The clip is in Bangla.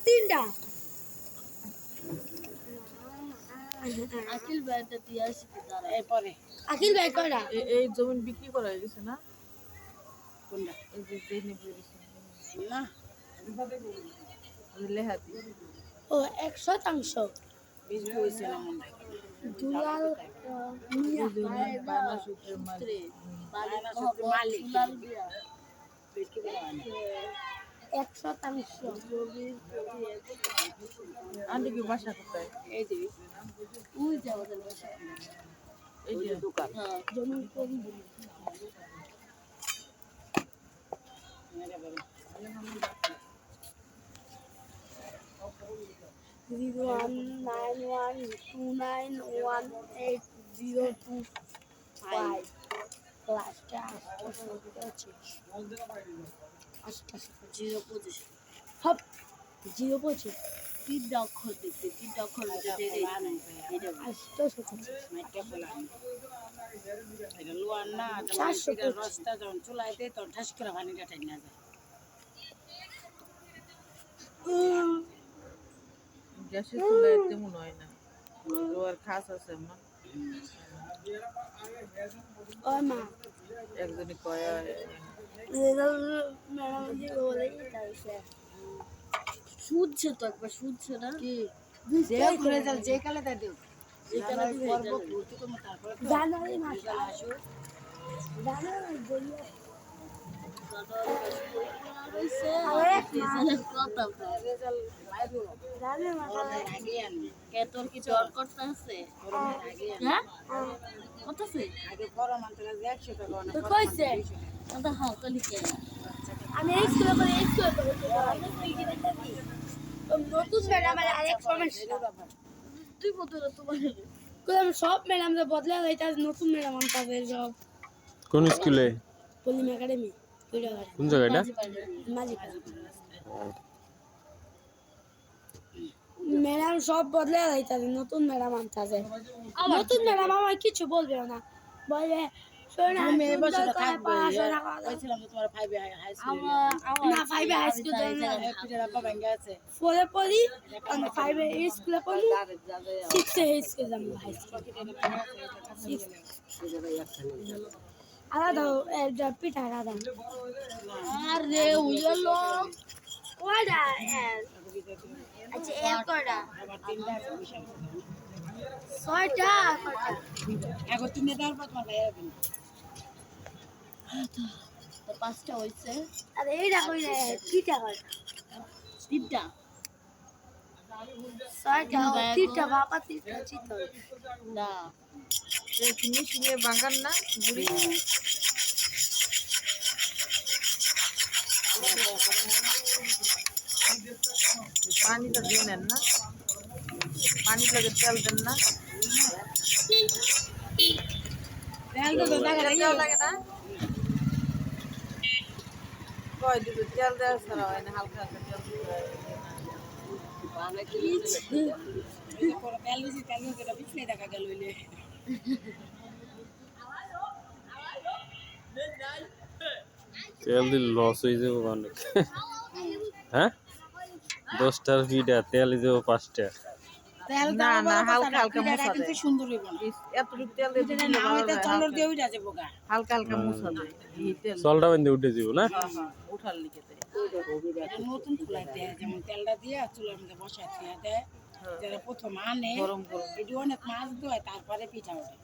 তিনটা আকিল ভাইটা দিয়ে আসি এরপরে আকিল ভাই কয়টা এই জমি বিক্রি করা হয়ে গেছে না? কোনটা এই যে জেনে বলেছে না লেহাতি ও 100% বীজ হয়েছে না মনে হয় দুলাল দুজনে বায়না সূত্রের মালিক বিক্রি করা হয় না 100% আন্টি কি বাসা কোথায়? এই যে ওই যে আমাদের বাসা এই যে দোকান হ্যাঁ জমি করি 01912918025 ক্লাসটা 025 হপ 025 তিনটা অক্ষর দেখতে তিনটা অক্ষর এটা 825 এটা লোয়ার না 425 রসটা যখন চুলায় দেয় তখন ঠাস করে পানিটা ঠাই না যায় গ্যাসের চুলায় তেমন হয় না, লোহার খাস আছে আমার। ও মা একজনই কয় শুনছে তো একবার শুনছে না কি যে ঘুরে যাও যে কালে তা দেও যে কালে করব ভর্তি করব তারপরে জানুয়ারি মাসে আসো জানুয়ারি বলি তোর কি জ্বর করতে আছে হ্যাঁ করতেছে তো কইছে আমি এই স্কুলে করে এই স্কুলে করে নতুন ম্যাডাম আরেক সমস্যা তুই বলতো তোমার কইলাম সব ম্যাডাম যে বদলা যাইতা নতুন ম্যাডাম আনতাবে সব কোন স্কুলে? পল্লিম একাডেমি কোন জায়গাটা? মাঝি ম্যাডাম সব বদলে যাইতা নতুন ম্যাডাম আনতাছে নতুন ম্যাডাম আমার কিছু বলবে না বলে শোনা তুমি এই বছর থাকবে পড়াশোনা করো কইছিলাম যে তোমার 5 হাই স্কুল না 5 হাই স্কুল দেন না পিটার আব্বা ভাঙ্গা আছে 4 এ পড়ি 5 এ স্কুলে পড়ি 6 এ স্কুলে যাম হাই স্কুল আলাদা এটা পিঠা আলাদা আরে উইলো ওয়াডা আচ্ছা এক কটা আবার তিনটা আছে বিশাল ছয়টা এখন তিনটা দেওয়ার পর তোমার ভাইয়া দিন তো পাঁচটা হইছে আরে এইটা কই রে পিঠা কর তিনটা ছয়টা তিনটা বাবা তিনটা চিতল না চিনি শুনিয়ে বাগান না বুড়ি পানিটা দিয়ে নেন না, পানি লাগে তেল দেন না, তেল তো তেল লাগে না কয় দিবে তেল দেওয়া ছাড়া হয় না, হালকা হালকা তেল দিতে হয়। তেল দিছি তেল যেটা পিছলে দেখা গেল হইলে তেল দিলে লস হয়ে যাবে অনেক। হ্যাঁ 10টার ভিড়া তেল যাবো 5টা। তেল না দাও না, না হালকা হালকা হালকা মুছা কিন্তু দেয়। সুন্দর হইব না এতটুকু তেল দিয়ে দিলে না ভালো হইতে হয়, চলর দিয়ে উইরা যাবো গা হালকা হালকা মুছা দেয় এই তেল। চলটা বেঁধে উঠে যাব না? হ্যাঁ হ্যাঁ, উঠার লিখে দেয়। এটা নতুন খোলাই দেয় যেমন তেলটা দিয়ে চুলার মধ্যে বসায় দিয়ে দেয় যারা প্রথম আনে গরম গরম এটি অনেক মাছ দেয় তারপরে পিঠা ওঠে